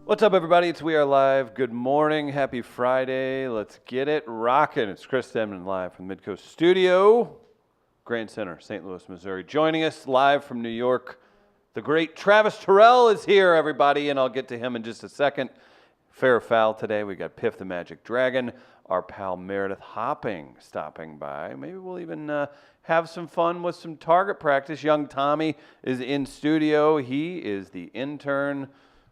What's up, everybody? It's We Are Live. Good morning. Happy Friday. Let's get it rocking. It's Chris Demnon live from the Midcoast Studio, Grand Center, St. Louis, Missouri. Joining us live from New York, the great Travis Terrell is here, everybody, and I'll get to him in just a second. Fair or foul today. We got Piff the Magic Dragon, our pal Meredith Hopping stopping by. Maybe we'll even have some fun with some target practice. Young Tommy is in studio. He is the intern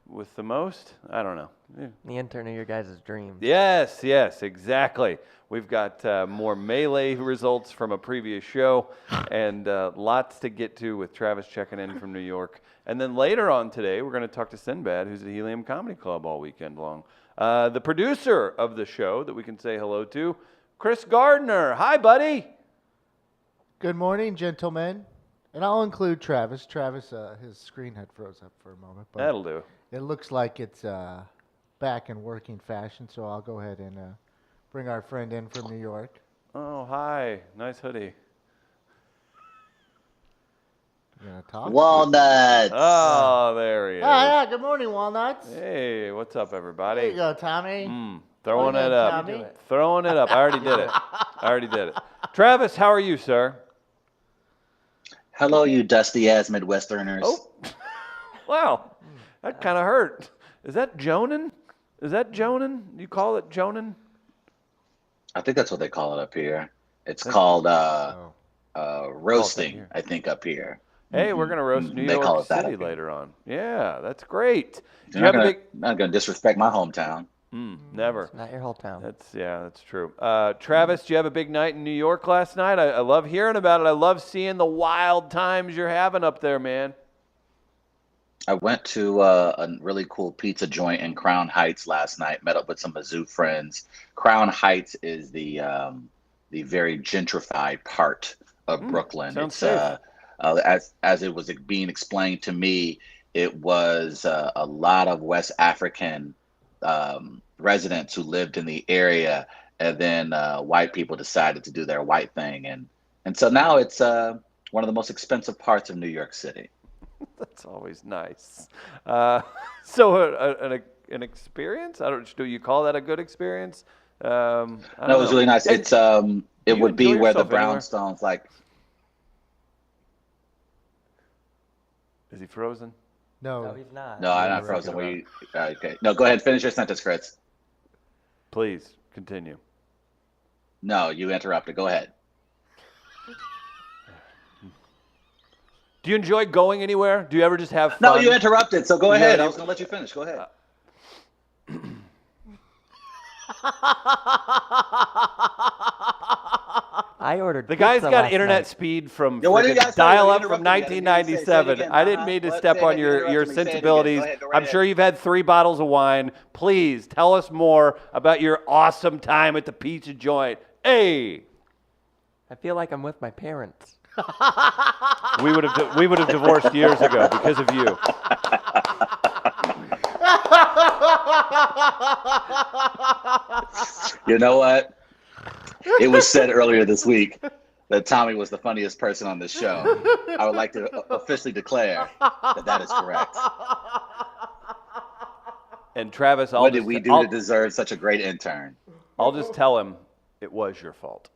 with the most? I don't know. Yeah. The intern of your guys' dreams. Yes, exactly. We've got more Melee results from a previous show and lots to get to with Travis checking in from New York. And then later on today, we're going to talk to Sinbad, who's at Helium Comedy Club all weekend long. The producer of the show that we can say hello to, Chris Gardner. Hi, buddy. Good morning, gentlemen. And I'll include Travis. Travis, his screen had froze up for a moment. But that'll do. It looks like it's back in working fashion, so I'll go ahead and bring our friend in from New York. Oh, hi. Nice hoodie. You gonna talk? Walnuts. Oh, there he is. Yeah, good morning, Walnuts. Hey, what's up, everybody? There you go, Tommy. Throwing it up. Tommy. Throwing it up. I already did it. Travis, how are you, sir? Hello, you dusty-ass Midwesterners. Oh, wow. That kind of hurt. Is that Jonan? You call it Jonan? I think that's what they call it up here. It's called roasting, I think, up here. Hey, we're going to roast New They call York it that City up here. later on. Yeah, that's great. Not going to disrespect my hometown. Never. It's not your whole town. That's true. Travis, do you have a big night in New York last night? I love hearing about it. I love seeing the wild times you're having up there, man. I went to a really cool pizza joint in Crown Heights last night. Met up with some Mizzou friends. Crown Heights is the very gentrified part of Brooklyn. Sounds It's safe. as it was being explained to me, it was a lot of West African residents who lived in the area, and then white people decided to do their white thing, and so now it's one of the most expensive parts of New York City. That's always nice. So an experience? Do you call that a good experience? No, it was really nice. It's it would be where the brownstones like. Is he frozen? No, he's not. No, I'm not frozen. Okay. No, go ahead. Finish your sentence, Chris. Please continue. No, you interrupted. Go ahead. Do you enjoy going anywhere? Do you ever just have fun? No, you interrupted, so go ahead. I was going to let you finish. Go ahead. I ordered The guy's pizza got last internet night. speed from Yeah, what did you guys say? dial-up You from interrupted me. 1997. Say it again. I didn't mean to step on your Say it again. sensibilities. Go ahead, go right I'm ahead. sure you've had 3 bottles of wine. Please tell us more about your awesome time at the pizza joint. Hey, I feel like I'm with my parents. we would have divorced years ago because of you. You know what? It was said earlier this week that Tommy was the funniest person on this show. I would like to officially declare that is correct. And Travis, What did we do to deserve such a great intern? I'll just tell him it was your fault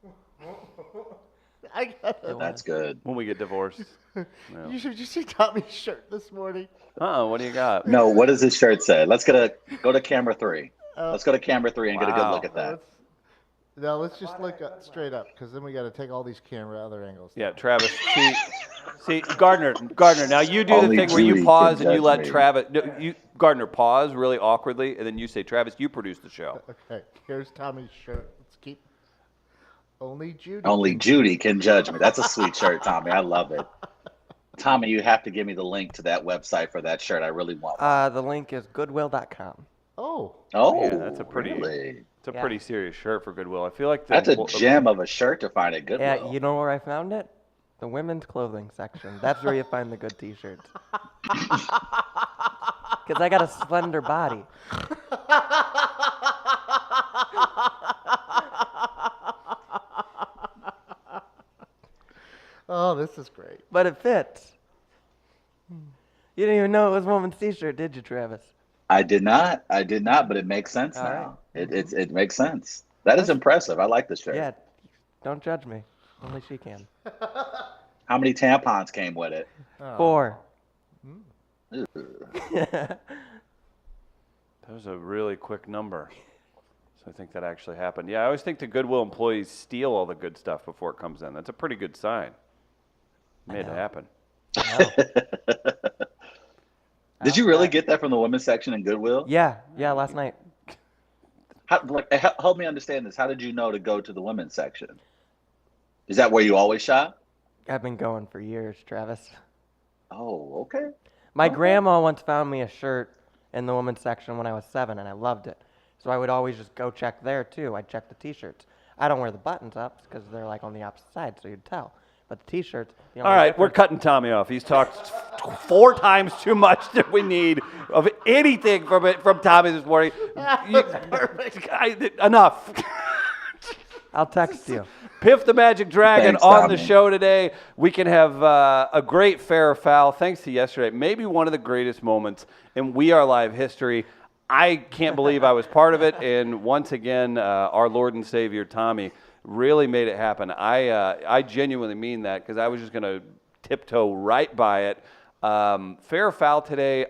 That's good. when we get divorced. You should see Tommy's shirt this morning. What do you got? No, what does his shirt say? Let's go to camera 3. Let's go to camera 3 and get a good look at that. Let's just look straight up, because then we got to take all these other angles. Yeah, Travis. See, Gardner. Now you do Only the thing where you Judy pause can and you judge let me. Travis. No, Gardner, pause really awkwardly, and then you say, "Travis, you produce the show." Okay, here's Tommy's shirt. Let's keep. Only Judy. Only Judy can judge me. That's a sweet shirt, Tommy. I love it. Tommy, you have to give me the link to that website for that shirt. I really want one. The link is goodwill.com. Oh. Oh, Yeah, that's a pretty. really? It's a pretty serious shirt for Goodwill. I feel like That's a gem of a shirt to find at Goodwill. Yeah, you know where I found it? The women's clothing section. That's where you find the good t-shirts. Because I got a slender body. Oh, this is great. But it fits. You didn't even know it was a woman's t-shirt, did you, Travis? I did not. I did not, but it makes sense All right. now. It makes sense. That is That's- impressive. I like this shirt. Yeah, don't judge me. Only she can. How many tampons came with it? 4. Ew. That was a really quick number. So I think that actually happened. Yeah, I always think the Goodwill employees steal all the good stuff before it comes in. That's a pretty good sign. Made it know. happen. No. Did you really get that from the women's section in Goodwill? Yeah, last night. Help me understand this. How did you know to go to the women's section? Is that where you always shop? I've been going for years, Travis. Oh, okay. My Okay. grandma once found me a shirt in the women's section when I was 7, and I loved it. So I would always just go check there, too. I'd check the T-shirts. I don't wear the buttons up because they're like on the opposite side, so you'd tell. But the T-shirts... The All only right, we're difference- cutting Tommy off. He's talked 4 times too much that we need of anything from Tommy this morning. Enough. I'll text you. Piff the Magic Dragon Thanks, on the Tommy. show today. We can have a great fair or foul thanks to yesterday. Maybe one of the greatest moments in We Are Live history. I can't believe I was part of it. And once again, our Lord and Savior, Tommy, really made it happen. I genuinely mean that because I was just going to tiptoe right by it. Fair or foul today.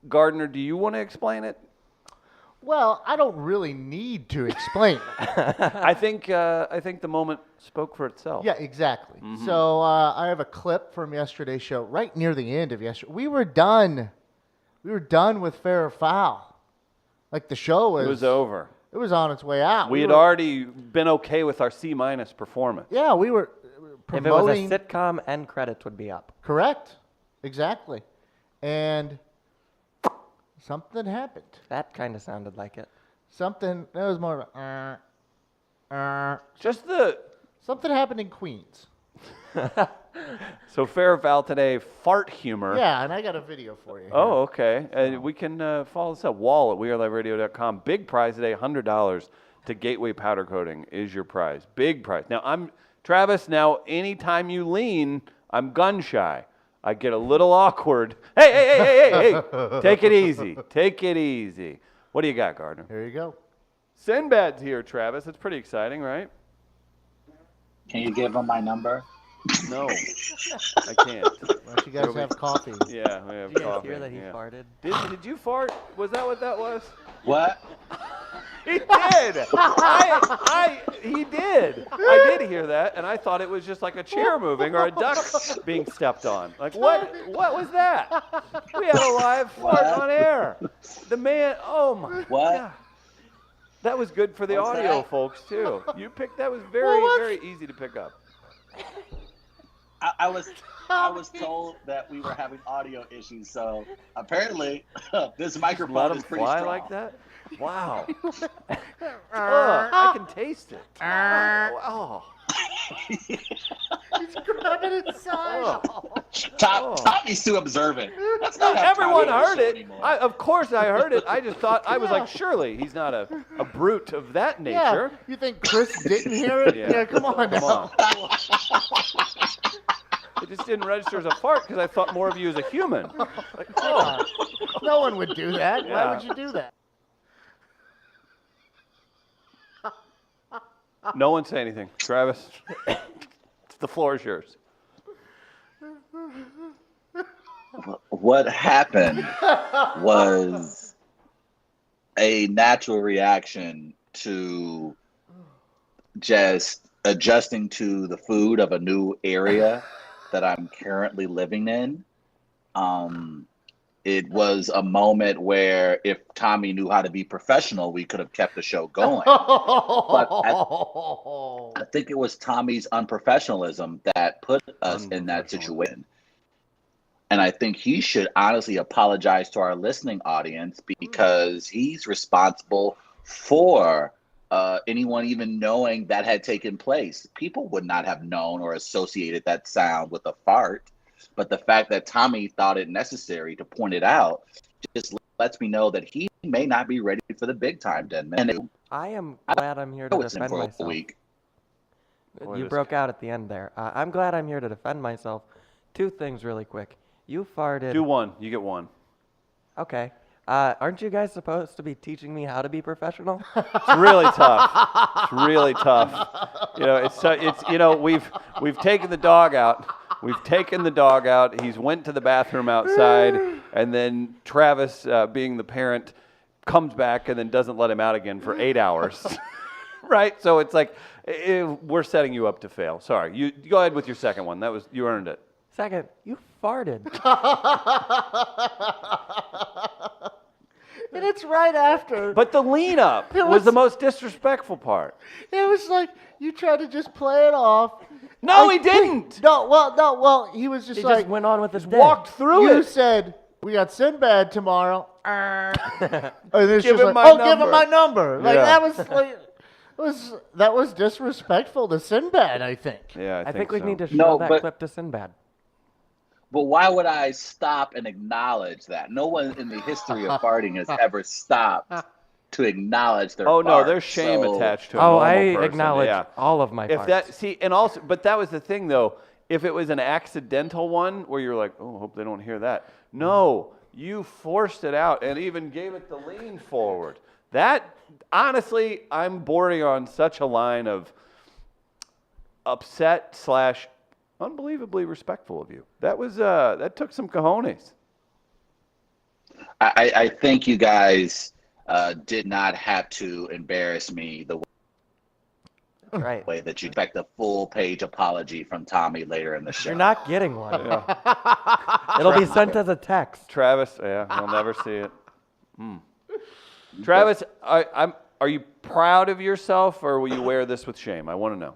Gardner, do you want to explain it? Well, I don't really need to explain it. I think the moment spoke for itself. Yeah, exactly. So I have a clip from yesterday's show, right near the end of yesterday. We were done. We were done with Fair or Foul. Like the show was. It was over. It was on its way out. We had were- already been okay with our C- performance. Yeah, we were If it was promoting. a sitcom, end credits would be up. Correct. Exactly. And something happened. That kind of sounded like it. Something that was more of a, Just the something happened in Queens. so fair or foul today, fart humor. Yeah, and I got a video for you. Here. Oh, okay. We can follow this up. WAL at weareliveradio.com. Big prize today, $100 to Gateway Powder Coating is your prize. Big prize. Now I'm Travis. Now anytime you lean, I'm gun shy. I get a little awkward. Hey! Take it easy. Take it easy. What do you got, Gardner? Here you go. Sinbad's here, Travis. That's pretty exciting, right? Can you give him my number? No, I can't. Why don't you guys have coffee? Yeah, we have Did you guys coffee. hear that he yeah. farted? Did you fart? Was that what that was? What? He did. He did. I did hear that, and I thought it was just like a chair moving or a duck being stepped on. Like what? What was that? We had a live fart What? on air. The man. Oh my What? God. That was good for the What's audio, that? folks, too. You picked. That was very easy to pick up. I was told that we were having audio issues, so apparently this Let microphone them is pretty fly strong. like that. Wow. I can taste it. Oh. He's grabbing inside. Oh. Tommy's too observant. That's not how Everyone Tommy heard is it. anymore. Of course I heard it. I just thought, I was like, surely he's not a brute of that Yeah. nature. You think Chris didn't hear it? Yeah. Come on Come now. on. It just didn't register as a fart because I thought more of you as a human. Like, oh. No one would do that. Yeah. Why would you do that? No one say anything. Travis, the floor is yours. What happened was a natural reaction to just adjusting to the food of a new area that I'm currently living in. It was a moment where if Tommy knew how to be professional, we could have kept the show going. I think it was Tommy's unprofessionalism that put us in that situation. And I think he should honestly apologize to our listening audience because he's responsible for anyone even knowing that had taken place. People would not have known or associated that sound with a fart. But the fact that Tommy thought it necessary to point it out just lets me know that he may not be ready for the big time, Denman. I am glad I'm here to It's in defend for a myself. week. Boy, You this broke out at the end there. I'm glad I'm here to defend myself. 2 things really quick. You farted. Do one. You get one. Okay. Aren't you guys supposed to be teaching me how to be professional? It's really tough. It's really tough. We've taken the dog out. We've taken the dog out. He's went to the bathroom outside, and then Travis, being the parent, comes back and then doesn't let him out again for 8 hours. Right? So it's like we're setting you up to fail. Sorry. You go ahead with your second one. You earned it. Second, you farted. And it's right after. But the lean up was the most disrespectful part. It was like you tried to just play it off. No, he didn't. No, well, he was just He like just went on with his day. Walked through you it. said we got Sinbad tomorrow. And it's Give just him like, my give him number. my number. Like Yeah. that was like that was disrespectful to Sinbad, I think. Yeah, I think we so. need to show No, that but- clip to Sinbad. But why would I stop and acknowledge that? No one in the history of farting has ever stopped to acknowledge their Oh no, fart. there's shame So- attached to a Oh, normal I person. acknowledge Yeah. all of my If farts. that and also, but that was the thing though. If it was an accidental one where you're like, oh, hope they don't hear that. No, you forced it out and even gave it the lean forward. That honestly, I'm bordering on such a line of upset / unbelievably respectful of you. That was that took some cojones. I think you guys did not have to embarrass me the That's right. way that you expect a full page apology from Tommy later in the show. You're not getting one. It'll be sent as a text. Travis, yeah, you'll never see it. Travis, are you proud of yourself, or will you wear this with shame? I want to know.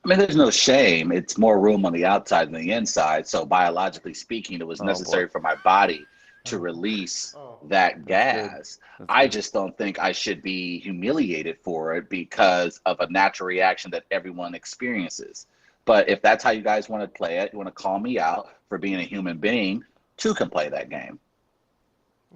I mean, there's no shame. It's more room on the outside than the inside. So biologically speaking, it was necessary for my body to release that gas. I just don't think I should be humiliated for it because of a natural reaction that everyone experiences. But if that's how you guys want to play it, you want to call me out for being a human being, two can play that game.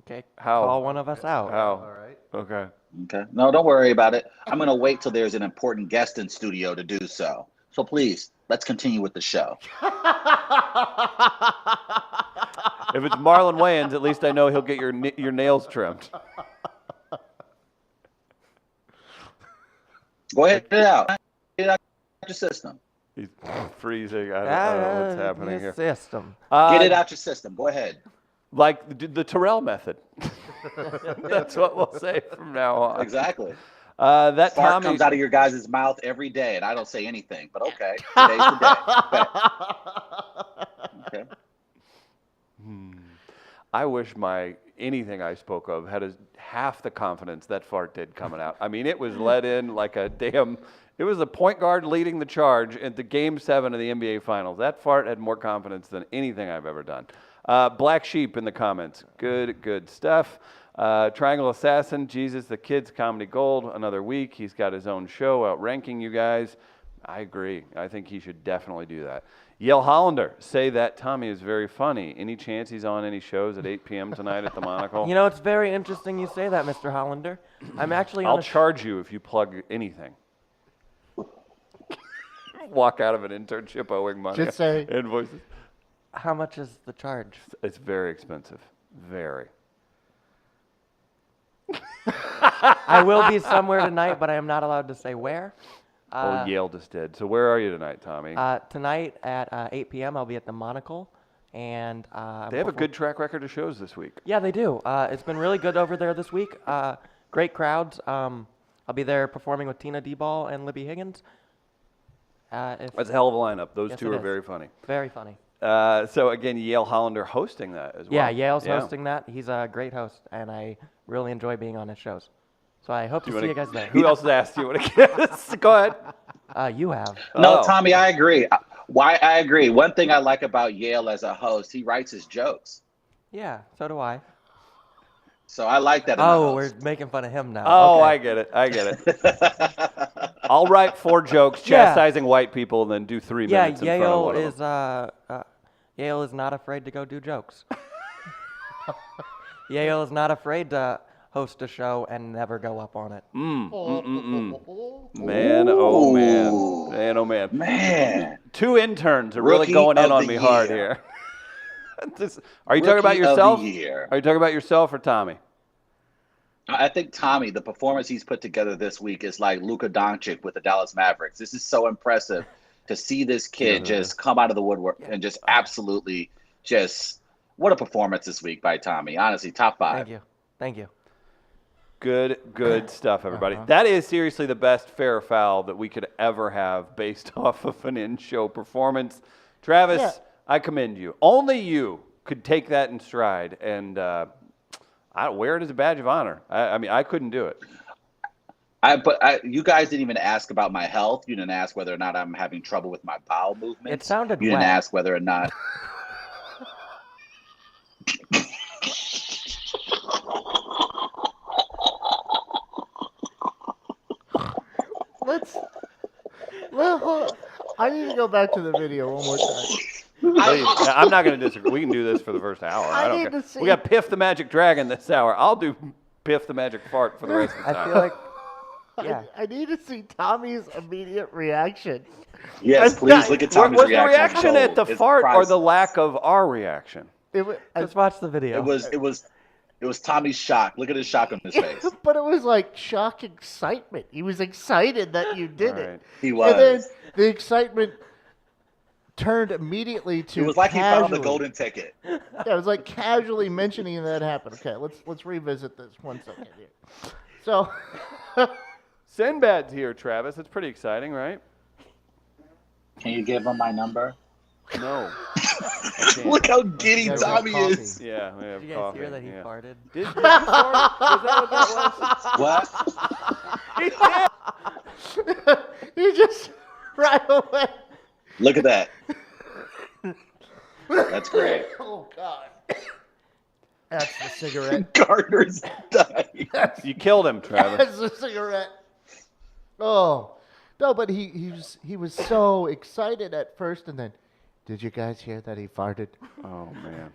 Okay. How? Call one of us out. How? All right. Okay. Okay. No, don't worry about it. I'm going to wait till there's an important guest in studio to do so. So please, let's continue with the show. If it's Marlon Wayans, at least I know he'll get your nails trimmed. Go ahead, get it out. Get it out your system. He's freezing. I don't know what's happening here. System. Get it out your system. Go ahead. Like the Terrell method. That's what we'll say from now on. Exactly. That Fart Tommy comes out of your guys' mouth every day, and I don't say anything. But okay, today's the day. Okay. I wish anything I spoke of had half the confidence that fart did coming out. I mean, it was let in like a damn. It was a point guard leading the charge at the Game 7 of the NBA Finals. That fart had more confidence than anything I've ever done. Black Sheep in the comments. Good stuff. Triangle Assassin, Jesus, the Kids Comedy Gold, another week. He's got his own show outranking you guys. I agree. I think he should definitely do that. Yale Hollander, say that Tommy is very funny. Any chance he's on any shows at 8 p.m. tonight at the Monocle? You know, it's very interesting you say that, Mr. Hollander. I'm actually on I'll a charge you if you plug anything. Walk out of an internship owing money. Just say- invoices. How much is the charge? It's very expensive. Very. I will be somewhere tonight, but I am not allowed to say where. Yale just did. So where are you tonight, Tommy? Tonight at 8 p.m. I'll be at the Monocle, and They have a good track record of shows this week. Yeah, they do. It's been really good over there this week. Great crowds. I'll be there performing with Tina D-Ball and Libby Higgins. That's a hell of a lineup. Those Yes, two it are is. very funny. Very funny. So again, Yale Hollander hosting that as well. Yeah, Yale's hosting that. He's a great host, and I really enjoy being on his shows. So I hope to see you guys there. Who else has asked you what to guess? Go ahead. You have. No, Oh. Tommy, I agree. Why I agree. One thing I like about Yale as a host, he writes his jokes. Yeah, so do I. So I like that. in a Oh, we're host. making fun of him now. Oh, okay. I get it. I'll write 4 jokes Yeah. chastising white people and then do 3 Yeah, minutes in front of Yale one of is them. Yale is not afraid to go do jokes. Yale is not afraid to host a show and never go up on it. Man, oh man. Man, oh man. Man. 2 interns are really Rookie going in of on the me hard year. here. Are you talking about Rookie of yourself? the year. Are you talking about yourself or Tommy? I think Tommy, the performance he's put together this week is like Luka Doncic with the Dallas Mavericks. This is so impressive to see this kid just come out of the woodwork and just absolutely just what a performance this week by Tommy. Honestly, top 5. Thank you. Good stuff, everybody. That is seriously the best fair or foul that we could ever have based off of an in-show performance. Travis, I commend you. Only you could take that in stride and I wear it as a badge of honor. I mean, I couldn't do it. You guys didn't even ask about my health. You didn't ask whether or not I'm having trouble with my bowel movements. It sounded You didn't wet. ask whether or not. I need to go back to the video one more time. Please. I'm not going to disagree. We can do this for the first hour. I don't care. We got Piff the Magic Dragon this hour. I'll do Piff the Magic Fart for the rest of the time. I feel like, yeah. I need to see Tommy's immediate reaction. Yes, please look at Tommy's Was the reaction at the It's fart or the priceless. lack of our reaction? Let's watch the video. It was Tommy's shock. Look at his shock on his face. But it was like shock excitement. He was excited that you did All it. right. He was. And then the excitement turned immediately to It was like he found the casually- golden ticket. Yeah, it was like casually mentioning that happened. Okay, let's revisit this 1 second here. So Sinbad's here, Travis. It's pretty exciting, right? Can you give him my number? No. Look how giddy You guys Tommy have is. Yeah, we have Did you guys coffee. hear that he yeah. farted? Did you fart? Was that what that was? What? you just right away. Look at that. That's great. Oh God. That's the cigarette. Gardner's dying. You killed him, Travis. That's the cigarette. Oh no, but he was so excited at first, and then, did you guys hear that he farted? Oh, man.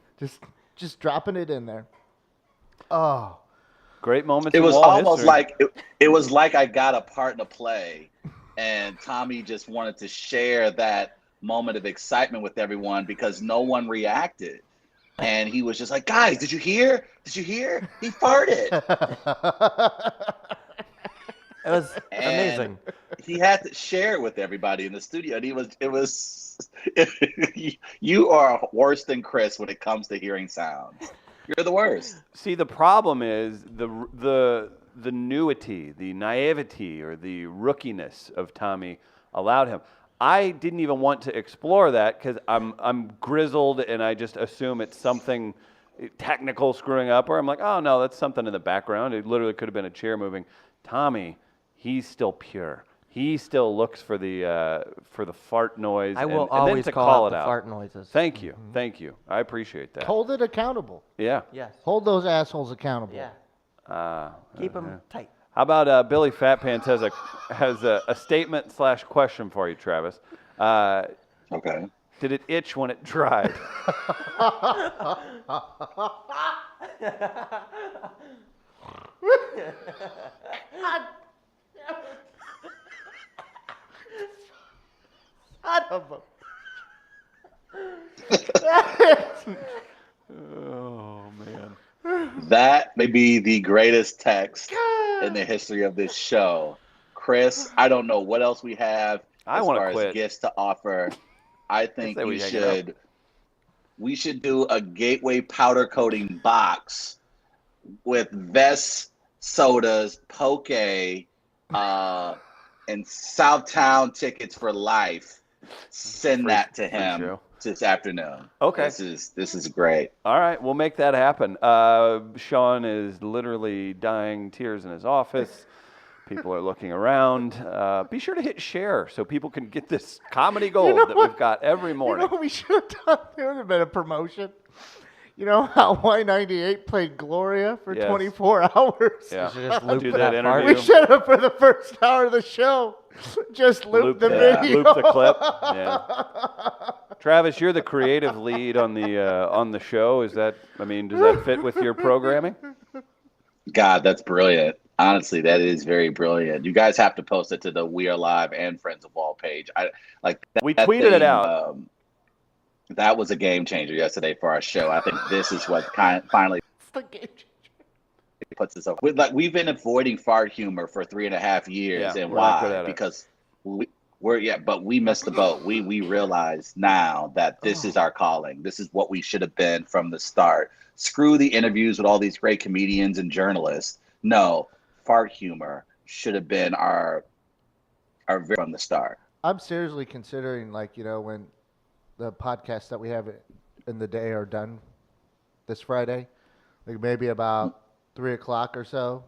Just dropping it in there. Oh. Great moments It in was wall almost history. like it was like I got a part in a play, and Tommy just wanted to share that moment of excitement with everyone because no one reacted, and he was just like, "Guys, did you hear? Did you hear? He farted." It was And amazing. He had to share it with everybody in the studio, and it was you are worse than Chris when it comes to hearing sounds. You're the worst. See, the problem is the nuity, the naivety, or the rookiness of Tommy allowed him. I didn't even want to explore that because I'm grizzled and I just assume it's something technical screwing up, or I'm like, oh no, that's something in the background. It literally could have been a chair moving. Tommy, he's still pure. He still looks for the fart noise. I will and always then to call out it the out. fart noises. Thank you, thank you. I appreciate that. Hold it accountable. Yeah. Yes. Hold those assholes accountable. Yeah. Keep them tight. How about Billy Fat Pants has a statement / question for you, Travis. Okay. Did it itch when it dried? Son of a- Oh man. That may be the greatest text in the history of this show. Chris, I don't know what else we have I as wanna far quit. as gifts to offer. I think say we we hang it should do a gateway powder coating box with Vest sodas, poke, and Southtown tickets for life. Send that to him show. this afternoon. Okay. This is great. All right, we'll make that happen. Sean is literally dying tears in his office. People are looking around. Be sure to hit share so people can get this comedy gold that we've got every morning. You know what we should have done? There would have been a promotion. You know how Y98 played Gloria for Yes. 24 hours? Yeah. should just loop Do that that part. interview. We should have, for the first hour of the show, just loop the video. Loop the clip. Yeah. Travis, you're the creative lead on the show. Does that fit with your programming? God, that's brilliant. Honestly, that is very brilliant. You guys have to post it to the We Are Live and Friends of Wall page. I like that. We that tweeted it thing, out. That was a game changer yesterday for our show. I think this is what finally It's the game changer. puts us over. We've been avoiding fart humor for 3.5 years, Yeah, and we're not good why? at it. Because but we missed the boat. We realize now that this is our calling. This is what we should have been from the start. Screw the interviews with all these great comedians and journalists. No, fart humor should have been our from the start. I'm seriously considering, like, when the podcasts that we have in the day are done this Friday, like maybe about 3 o'clock or so,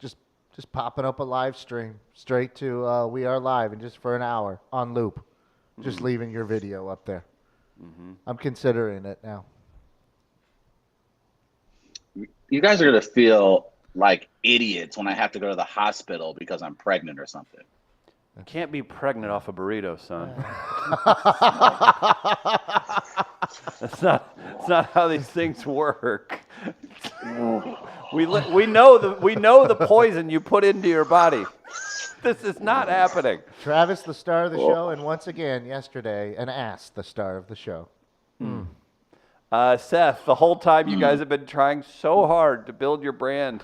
just popping up a live stream straight to We Are Live, and just for an hour on loop, just leaving your video up there. I'm considering it now. You guys are gonna feel like idiots when I have to go to the hospital because I'm pregnant or something. You can't be pregnant off a burrito, son. That's not how these things work. We know the poison you put into your body. This is not happening. Travis, the star of the show, and once again yesterday, an ass, the star of the show. Seth, the whole time you guys have been trying so hard to build your brand,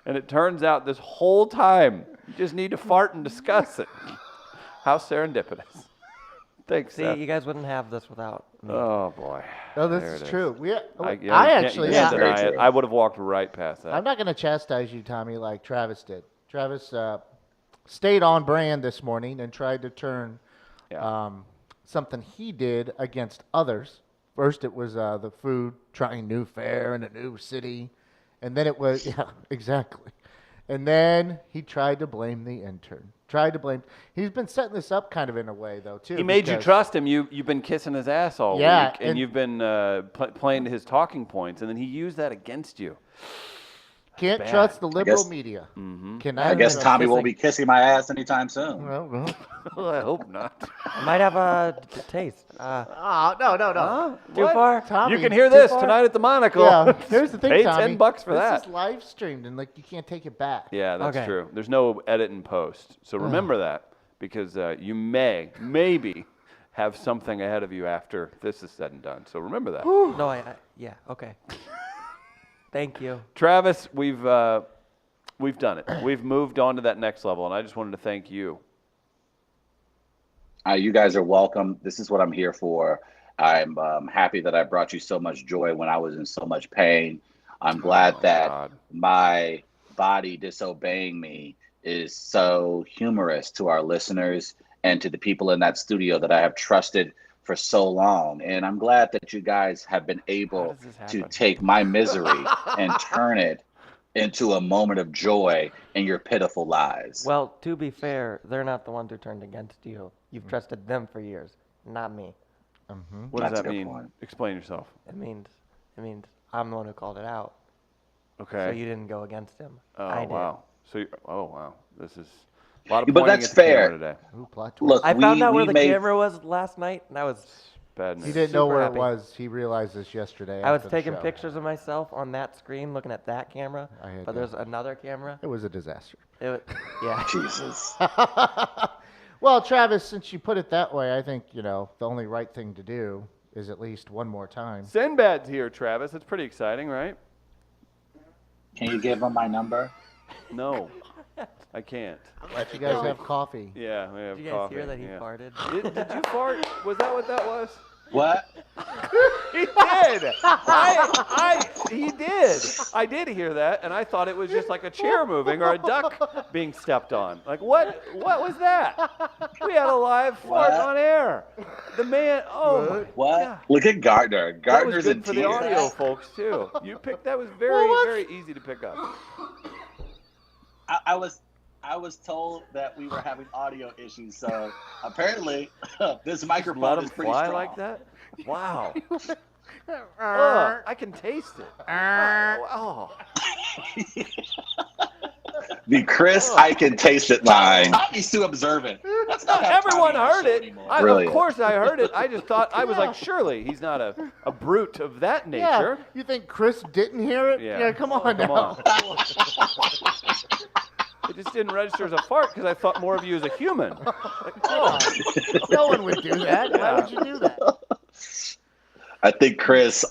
and it turns out this whole time you just need to fart and discuss it. How serendipitous. Thanks, See, Seth. you guys wouldn't have this without me. Oh boy. No, There this it is true. You I can't- actually, you can't yeah. deny Very it. true. I would have walked right past that. I'm not going to chastise you, Tommy, like Travis did. Travis stayed on brand this morning and tried to turn Yeah. something he did against others. First, it was the food, trying new fare in a new city. And then it was, yeah, exactly. And then he tried to blame the intern. He's been setting this up kind of in a way, though, too. He made you because- trust him. You've been kissing his ass all Yeah, week, and and- you've been playing to his talking points, and then he used that against you. Can't bad. trust the liberal guess- media. Mm-hmm. Cannot I guess trust- Tommy won't be kissing my ass anytime soon. Well, Well, I hope not. I might have a taste. oh, no. Too far? Tommy, You can hear too this far? tonight at the Monocle. Yeah, here's the thing, Pay Tommy. $10 for that. This is live streamed, and like you can't take it back. Yeah, that's Okay. true. There's no edit and post. So remember that, because you maybe have something ahead of you after this is said and done. So remember that. No, yeah, okay. Thank you. Travis, we've done it. We've moved on to that next level, and I just wanted to thank you. You guys are welcome. This is what I'm here for. I'm happy that I brought you so much joy when I was in so much pain. I'm glad that God. my body disobeying me is so humorous to our listeners and to the people in that studio that I have trusted for so long. And I'm glad that you guys have been able does this to happen? take my misery and turn it into a moment of joy in your pitiful lies. Well, to be fair, they're not the ones who turned against you. You've trusted them for years, not me. What does That's a that good mean? point. Explain yourself. It means I'm the one who called it out. Okay. So you didn't go against him. Oh, I did. wow. So, oh, wow. This is a lot of But pointing that's at the camera fair. today. Ooh, plot twist. Look, I found out where we the made- camera was last night, and I was Bad He news. didn't know super where happy. it was. He realized this yesterday. I was after the taking show. pictures of myself on that screen, looking at that camera, I had but to. there's another camera. It was a disaster. Yeah. Jesus. Well, Travis, since you put it that way, I think, the only right thing to do is at least one more time. Sinbad's here, Travis. That's pretty exciting, right? Can you give him my number? No, I can't. Let you guys have coffee. Yeah, we have Did you guys coffee. hear that he yeah. farted? Did you fart? Was that what that was? What? He did. He did. I did hear that, and I thought it was just like a chair moving or a duck being stepped on. Like, what was that? We had a live fart What? on air. The man, oh my What? God. Look at Gardner. That was Gardner's good in for tears. the audio folks too. You picked that was very, very easy to pick up. I was told that we were having audio issues, so apparently this Let microphone them is pretty fly strong. like that? Wow. Oh, I can taste it. Oh. The Chris, I can taste it line. Tommy's too observant. That's not how Everyone Tommy on the heard show it. anymore. Of Brilliant. course I heard it. I just thought, I was like, surely he's not a brute of that Yeah, nature. you think Chris didn't hear it? Yeah. Come on Come now. on. It just didn't register as a fart because I thought more of you as a human. Like, oh. No one would do that. Why would you do that? I think Chris's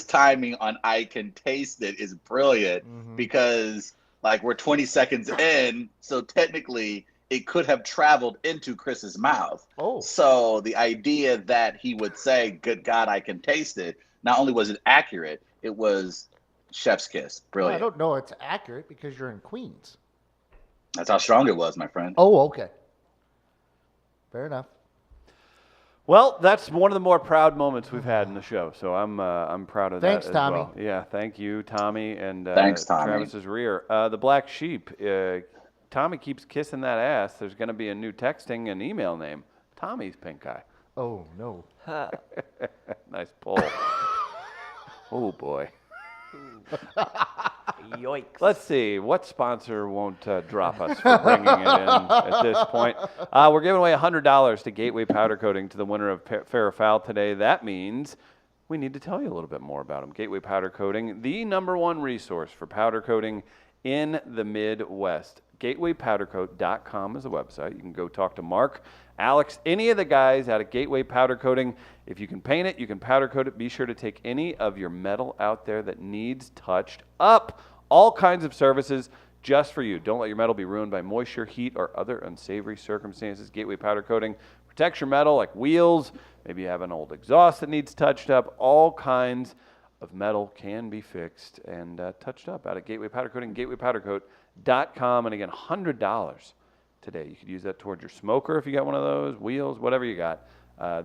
timing on I can taste it is brilliant because like we're 20 seconds in, so technically it could have traveled into Chris's mouth. Oh. So the idea that he would say, "Good God, I can taste it," not only was it accurate, it was chef's kiss. Well, I Brilliant. don't know it's accurate because you're in Queens. That's how strong it was, my friend. Oh, okay. Fair enough. Well, that's one of the more proud moments we've had in the show, so I'm proud of Thanks, that as Tommy. well. Yeah, thank you, Tommy, and Thanks, Tommy. Travis's rear. The black sheep. Tommy keeps kissing that ass. There's going to be a new texting and email name. Tommy's pink eye. Oh, no. Nice pull. Oh boy. Yoicks. Let's see. What sponsor won't drop us for bringing it in at this point? We're giving away $100 to Gateway Powder Coating to the winner of Fair or Foul today. That means we need to tell you a little bit more about them. Gateway Powder Coating, the #1 resource for powder coating in the Midwest. GatewayPowderCoat.com is the website. You can go talk to Mark, Alex, any of the guys out at Gateway Powder Coating. If you can paint it, you can powder coat it. Be sure to take any of your metal out there that needs touched up. All kinds of services just for you. Don't let your metal be ruined by moisture, heat, or other unsavory circumstances. Gateway Powder Coating protects your metal like wheels. Maybe you have an old exhaust that needs touched up. All kinds of metal can be fixed and touched up out at Gateway Powder Coating, gatewaypowdercoat.com. And again, $100 today. You could use that towards your smoker if you got one of those, wheels, whatever you got.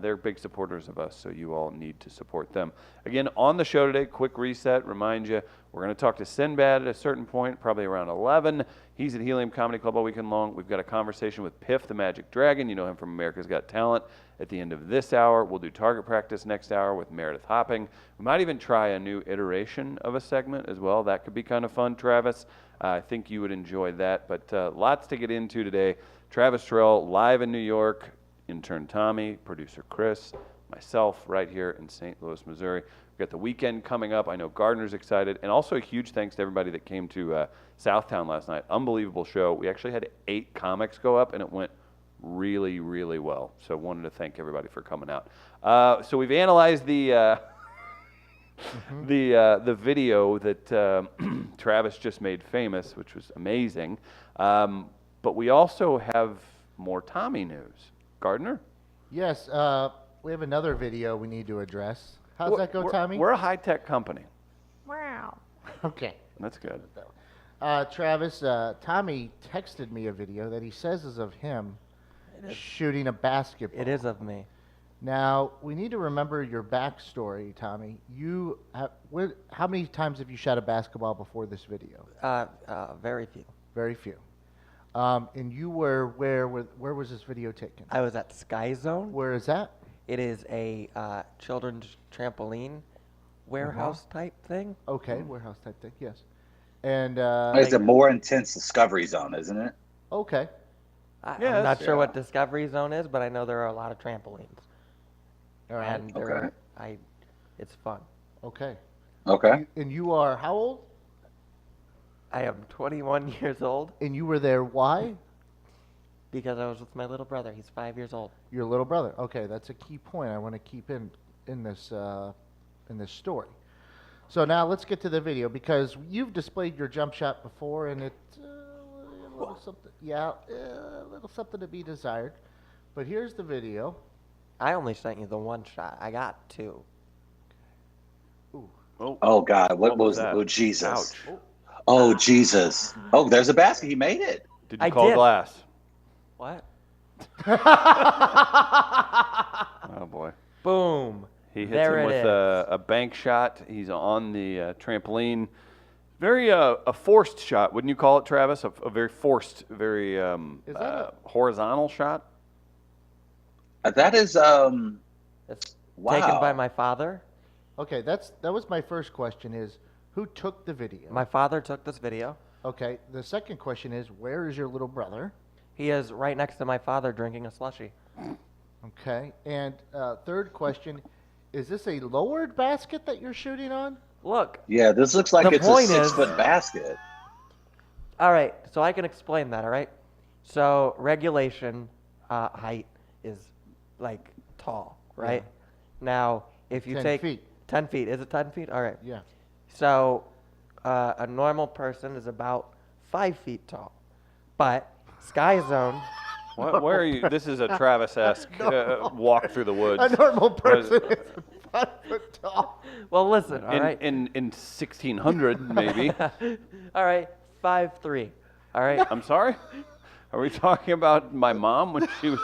They're big supporters of us, so you all need to support them. Again, on the show today, quick reset, remind you, we're going to talk to Sinbad at a certain point, probably around 11. He's at Helium Comedy Club all weekend long. We've got a conversation with Piff, the Magic Dragon. You know him from America's Got Talent. At the end of this hour, we'll do target practice next hour with Meredith Hopping. We might even try a new iteration of a segment as well. That could be kind of fun, Travis. I think you would enjoy that, but lots to get into today. Travis Terrell live in New York. Intern Tommy, producer Chris, myself right here in St. Louis, Missouri. We've got the weekend coming up. I know Gardner's excited. And also a huge thanks to everybody that came to Southtown last night. Unbelievable show. We actually had 8 comics go up, and it went really, really well. So wanted to thank everybody for coming out. So we've analyzed the the video that Travis just made famous, which was amazing. But we also have more Tommy news. Gardner? Yes, we have another video we need to address. How's that go, Tommy? We're a high-tech company. Wow. Okay. That's good. Travis, Tommy texted me a video that he says is of him shooting a basketball. It is of me. Now, we need to remember your backstory, Tommy. How many times have you shot a basketball before this video? Very few. Very few. And you were where was this video taken? I was at Sky Zone. Where is that? It is a children's trampoline warehouse type thing. Okay, warehouse type thing, yes. And It's a more intense Discovery Zone, isn't it? okay. I'm not sure what Discovery Zone is, but I know there are a lot of trampolines. All right. And it's fun. Okay. Okay. And you are how old? I am 21 years old And you were there why? because I was with my little brother. He's 5 years old. Your little brother. Okay, that's a key point I want to keep in this story. So now let's get to the video because you've displayed your jump shot before and it's a little something. Yeah, a little something to be desired. But here's the video. I only sent you the one shot. I got 2. Ooh. Oh God, what was that? Oh Jesus. Ouch. Oh Jesus. Oh, there's a basket. He made it. Did you I call did. glass? What? Oh, boy. Boom. He hits There him it with is. a bank shot. He's on the trampoline. Very a forced shot, wouldn't you call it, Travis? A very forced, very horizontal shot. That is It's wow. taken by my father. Okay, that was my first question is who took the video? My father took this video. Okay, the second question is where is your little brother? He is right next to my father drinking a slushie. Okay, and third question, is this a lowered basket that you're shooting on? Look. Yeah, this looks like The it's a point is- 6-foot basket. All right, so I can explain that, all right? So regulation height is like tall, right? Now, if you 10 take feet. 10 feet, is it 10 feet? All right. Yeah. So a normal person is about 5 feet tall, but Sky Zone. Where are you? This is a Travis-esque walk through the woods. A normal What is- person is 5 foot tall. Well, listen. All right. in 1600 maybe. All right. 5'3". All right. I'm sorry. Are we talking about my mom when she was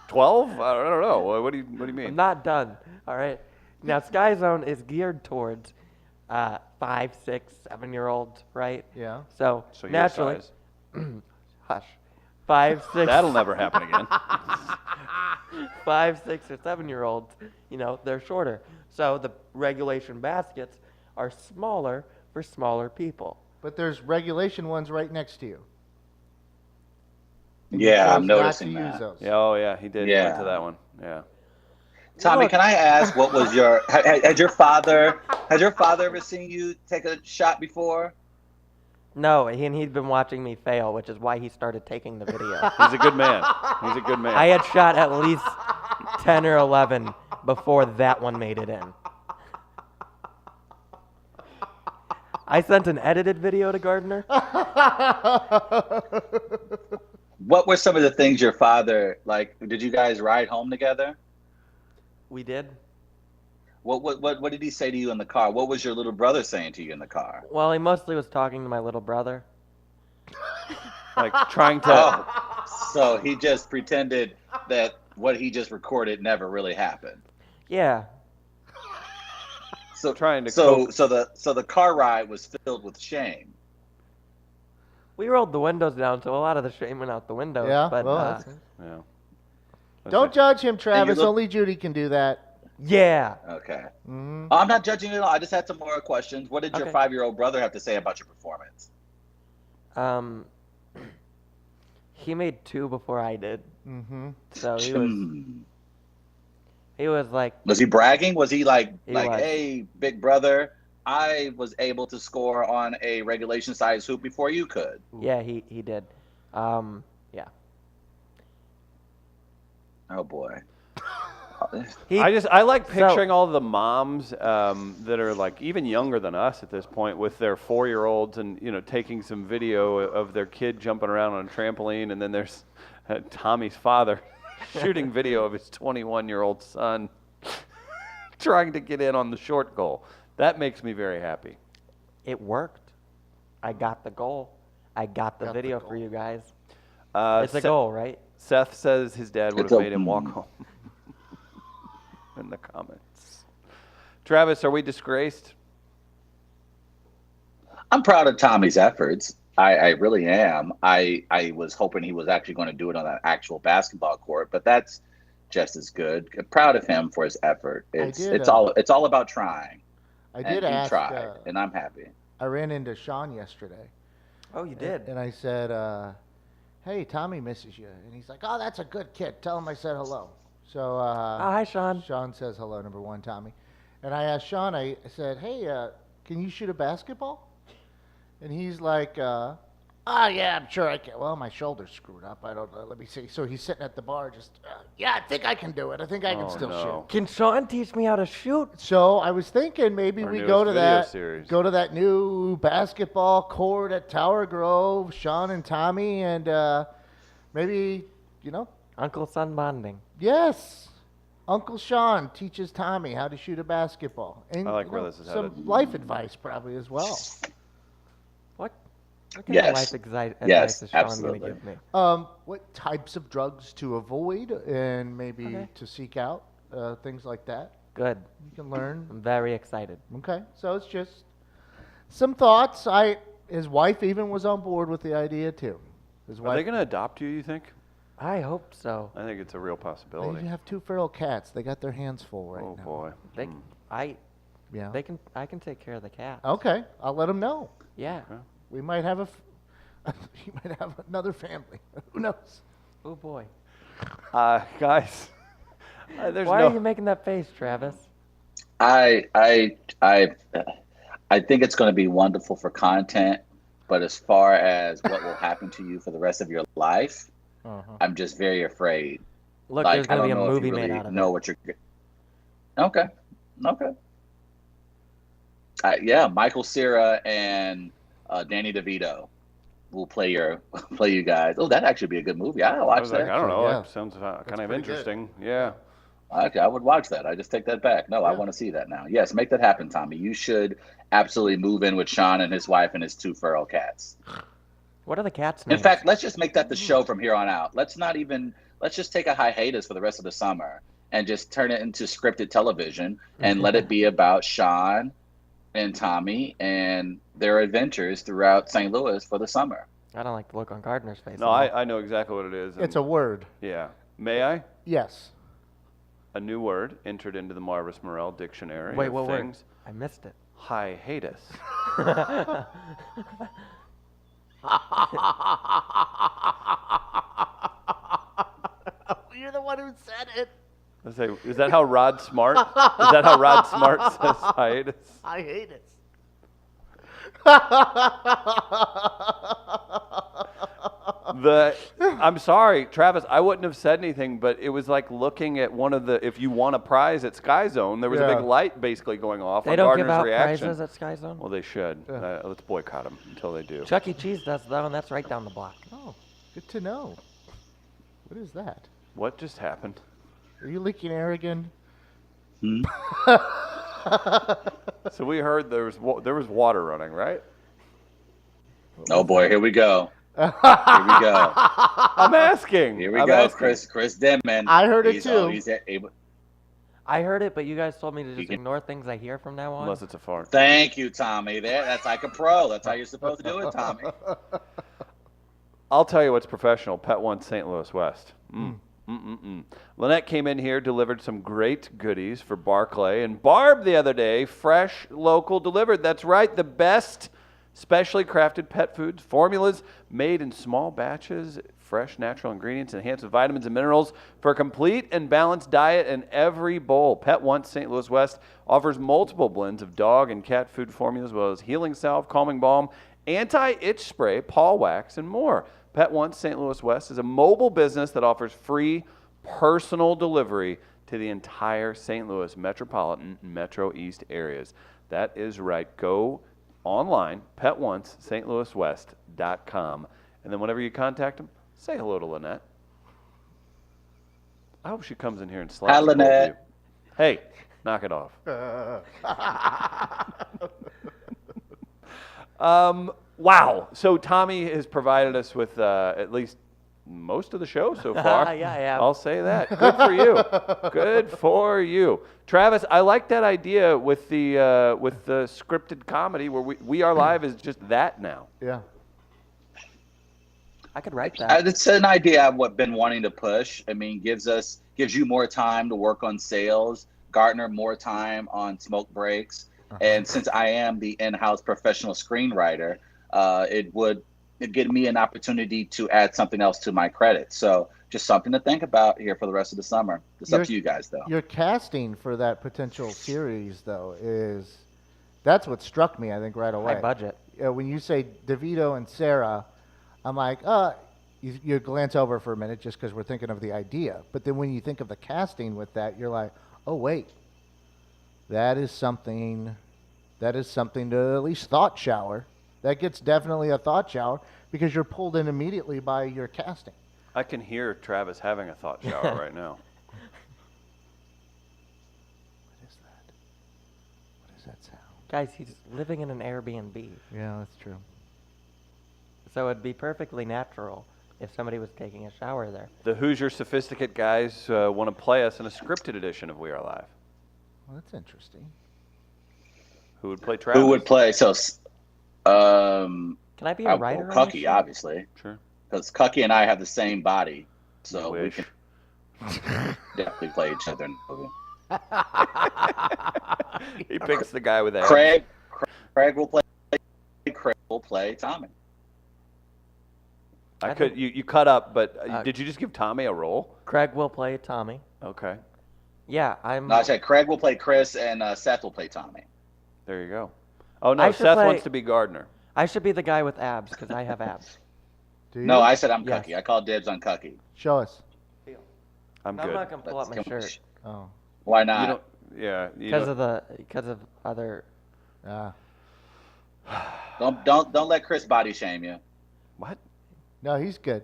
12? I don't know. What do you mean? I'm not done. All right. Now, Sky Zone is geared towards 5, 6, 7-year-olds, right? Yeah. So, So your naturally, size. hush. 5, 6. That'll never happen again. 5, 6, or 7-year-olds, they're shorter. So the regulation baskets are smaller for smaller people. But there's regulation ones right next to you. And Yeah, you I'm chose not noticing to use that. those. Yeah, oh yeah, he did. He went to Yeah. that one. Yeah. Tommy, Look. can I ask what was your had your father ever seen you take a shot before? No, and he'd been watching me fail, which is why he started taking the video. He's a good man. He's a good man. I had shot at least 10 or 11 before that one made it in. I sent an edited video to Gardner. What were some of the things your father like? Did you guys ride home together? We did. What did he say to you in the car? What was your little brother saying to you in the car? Well, he mostly was talking to my little brother. Like trying to. Oh, so he just pretended that what he just recorded never really happened. Yeah. So Trying to so cope. so the car ride was filled with shame. We rolled the windows down, so a lot of the shame went out the window. Yeah, But, well, that's- Yeah. Don't judge him, you Travis. look- Only Judy can do that. yeah. Okay. Mhm. I'm not judging at all. I just had some more questions. What did your Okay. 5-year-old brother have to say about your performance? He made 2 before I did. Mhm. So he Hmm. was like, Was he bragging? Was he like, He was. hey, big brother, I was able to score on a regulation size hoop before you could. yeah, he did. Yeah. Oh boy. He, I like picturing all the moms that are like even younger than us at this point with their 4-year-olds and taking some video of their kid jumping around on a trampoline, and then there's Tommy's father shooting video of his 21-year-old son trying to get in on the short goal. That makes me very happy. it worked. I got the goal. I got the Got the video goal. for you guys. It's a Seth- goal, right? Seth says his dad would It's have a- made him walk home. In the comments. Travis, are we disgraced? I'm proud of Tommy's efforts. I really am. I was hoping he was actually going to do it on an actual basketball court, but that's just as good. Proud of him for his effort. It's did, it's all about trying. I And did he ask. tried, and I'm happy. I ran into Sean yesterday. Oh, you did. And I said, hey, Tommy misses you. And he's like, oh, that's a good kid. Tell him I said hello. So Oh, hi, Sean. Sean says hello, number one, Tommy. And I asked Sean, I said, hey, can you shoot a basketball? And he's like, yeah, I'm sure I can. Well, my shoulder's screwed up. I don't know. Let me see. So he's sitting at the bar just, yeah, I think I can do it. I think I can Oh, still no. shoot. Can Sean teach me how to shoot? So I was thinking maybe Our we newest go to video that series. go to that new basketball court at Tower Grove, Sean and Tommy, and maybe Uncle son bonding. yes, Uncle Sean teaches Tommy how to shoot a basketball, and I like where this is some headed. life advice probably as well. What kind Yes. of life advice Yes, is Sean absolutely. going to give me? What types of drugs to avoid and maybe Okay. to seek out, things like that. Good. You can learn. I'm very excited. Okay, so it's just some thoughts. His wife even was on board with the idea too. His Are wife. they going to adopt you, you think? I hope so. I think it's a real They possibility. have 2 feral cats. They got their hands full right Oh, now. boy. They, Hmm. Yeah. I can take care of the cat. Okay, I'll let them know. Yeah. We might have you might have another family. Who knows? Oh boy. Guys, there's Why no... are you making that face, Travis? I think it's going to be wonderful for content, but as far as what will happen to you for the rest of your life, I'm just very afraid. Look, Like, there's I going to don't be a know if movie you made really out of know it. what you're. Okay, Okay. Yeah, Michael Cera and Danny DeVito will play you guys. Oh, that'd actually be a good movie. I'll I watch was like, that. I don't know. Yeah. It sounds kind of pretty good. interesting. Yeah. Okay, I would watch that. I just take that back. No, I Yeah. want to see that now. Yes, make that happen, Tommy. You should absolutely move in with Sean and his wife and his 2 feral cats. What are the cats' In names? fact, let's just make that the show from here on out. Let's just take a hiatus for the rest of the summer and just turn it into scripted television and let it be about Sean and Tommy and their adventures throughout St. Louis for the summer. I don't like the look on Gardner's face. No, I know exactly what it is. It's a word. Yeah. May I? Yes. A new word entered into the Marvis Morel dictionary. Wait, of what word? things. I missed it. Hiatus. You're the one who said it. I say, is that how Rod Smart? Is that how Rod Smart says hiatus? I hate it. I'm sorry, Travis. I wouldn't have said anything, but it was like looking at one of the. If you won a prize at Sky Zone, there was a Yeah. big light basically going off. They on don't Gardner's give out reaction. prizes at Sky Zone? Well, they should. Let's boycott them until they do. Chuck E. Cheese does, though, and that's right down the block. Oh, good to know. What is that? What just happened? Are you leaking air again? So we heard there was water running, right? Oh boy, here we go. Here we go. I'm asking. Here we I'm go. asking. Chris Denman. I heard it He's too. always able. I heard it, but you guys told me to just can- ignore things I hear from now on. Unless it's a fart. Thank you, Tommy. That's like a pro. That's how you're supposed to do it, Tommy. I'll tell you what's professional. Pet One St. Louis West. Lynette came in here, delivered some great goodies for Barclay. And Barb the other day, fresh, local, delivered. That's right, the best specially crafted pet foods, formulas made in small batches, fresh natural ingredients enhanced with vitamins and minerals for a complete and balanced diet in every bowl. Pet One St. Louis West offers multiple blends of dog and cat food formulas, as well as healing salve, calming balm, anti-itch spray, paw wax, and more. Pet One St. Louis West is a mobile business that offers free personal delivery to the entire St. Louis metropolitan and Metro East areas. That is right. Go online, PetOnceSt.LouisWest.com. And then whenever you contact them, say hello to Lynette. I hope she comes in here and slaps Hi, both of Lynette. you. Hey, knock it off. Wow. So Tommy has provided us with at least most of the show so far. Yeah, I have. I'll say that. Good for you. Good for you. Travis, I like that idea with the scripted comedy where we are live is just that now. Yeah. I could write that. It's an idea I've been wanting to push. I mean, gives you more time to work on sales, Gardner more time on smoke breaks. And since I am the in-house professional screenwriter, it would give me an opportunity to add something else to my credit. So just something to think about here for the rest of the summer. It's up to you guys, though. Your casting for that potential series, though, that's what struck me, I think, right away. High budget. When you say DeVito and Sarah, I'm like, you glance over for a minute just because we're thinking of the idea. But then when you think of the casting with that, you're like, oh, wait. That is something to at least thought shower. That gets definitely a thought shower because you're pulled in immediately by your casting. I can hear Travis having a thought shower right now. What is that? What does that sound? Guys, he's living in an Airbnb. Yeah, that's true. So it'd be perfectly natural if somebody was taking a shower there. The Hoosier Sophisticate guys want to play us in a scripted edition of We Are Live. Well, that's interesting. Who would play Travis? Who would play? So, Can I be a writer? on this Cucky, show? obviously, Sure. because Cucky and I have the same body, so we Wish. can definitely play each other in the movie. He picks the guy with that. Craig will play. Craig will play Tommy. I I could. think- You cut up, but Uh, did you just give Tommy a role? Craig will play Tommy. Okay. Yeah, I'm. No, I said Craig will play Chris and Seth will play Tommy. There you go. Oh no, I should Seth play- wants to be Gardner. I should be the guy with abs because I have abs. Do you? No, I said I'm Yes. Cucky. I call dibs on Cucky. Show us. I'm I'm good. not gonna pull up my Let's- shirt. Oh. Why You not? don't. Yeah. Because of other. Uh, Don't let Chris body shame you. What? no, he's good.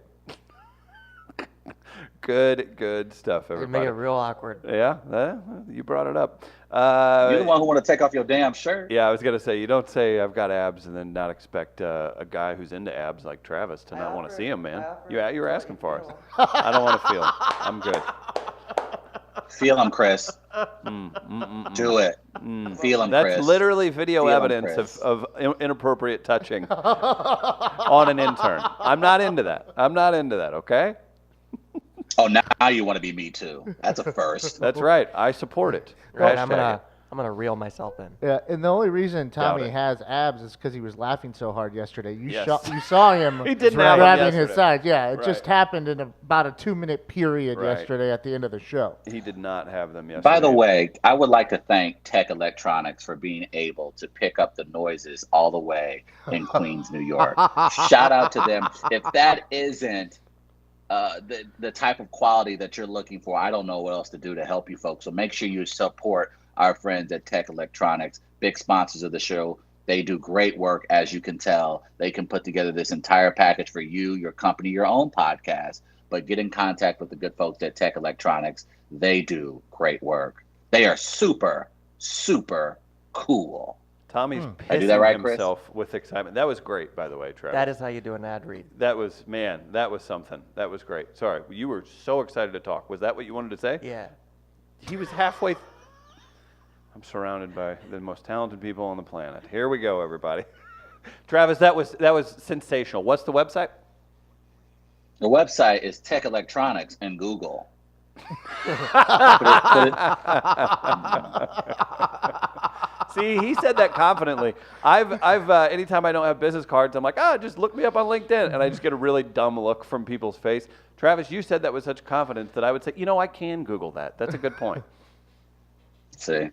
Good stuff, It'd make everybody. it real awkward. Yeah, you brought it up. You're the one who want to take off your damn shirt. Yeah, I was gonna say you don't say I've got abs and then not expect a guy who's into abs like Travis to not want to see him, man. You're asking for it. I don't want to feel 'em. I'm good. Feel him, Chris. Do it. Feel him, That's Chris. literally video Feel 'em, evidence Chris. of inappropriate touching on an intern. I'm not into that. Okay? Oh, now you want to be me too. That's a first. That's right. I support it. Right, Hashtag it. I'm gonna reel myself in. Yeah, and the only reason Tommy it. has abs is because he was laughing so hard yesterday. You Yes. you saw him He didn't have 'em grabbing his yesterday. side. Yeah, it Right. just happened in about a 2-minute period Right. yesterday at the end of the show. He did not have them yesterday. By the way, I would like to thank Tech Electronics for being able to pick up the noises all the way in Queens, New York. Shout out to them. If that isn't the type of quality that you're looking for, I don't know what else to do to help you folks. So make sure you support our friends at Tech Electronics, big sponsors of the show. They do great work, as you can tell. They can put together this entire package for you, your company, your own podcast. But get in contact with the good folks at Tech Electronics. They do great work. They are super, super cool. Tommy's I do that right, pissing Chris? himself with excitement. That was great, by the way, Travis. That is how you do an ad read. That was something. That was great. Sorry, you were so excited to talk. Was that what you wanted to say? Yeah. He was halfway. I'm surrounded by the most talented people on the planet. Here we go, everybody. Travis, that was sensational. What's the website? The website is Tech Electronics and Google. See, he said that confidently. I've anytime I don't have business cards, I'm like, just look me up on LinkedIn, and I just get a really dumb look from people's face. Travis, you said that with such confidence that I would say, I can Google that. That's a good point. See,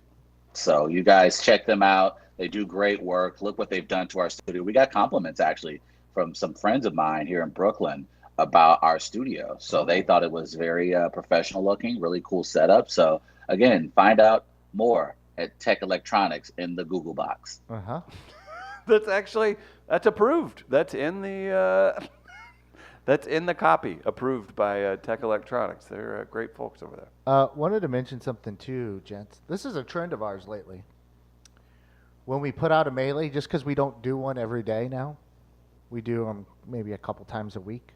so you guys check them out. They do great work. Look what they've done to our studio. We got compliments actually from some friends of mine here in Brooklyn about our studio. So they thought it was very professional looking, really cool setup. So again, find out more at Tech Electronics in the Google box. That's approved. That's in the that's in the copy. Approved by Tech Electronics. They're great folks over there. Wanted to mention something too, gents. This is a trend of ours lately. When we put out a melee, just because we don't do one every day now, we do them maybe a couple times a week.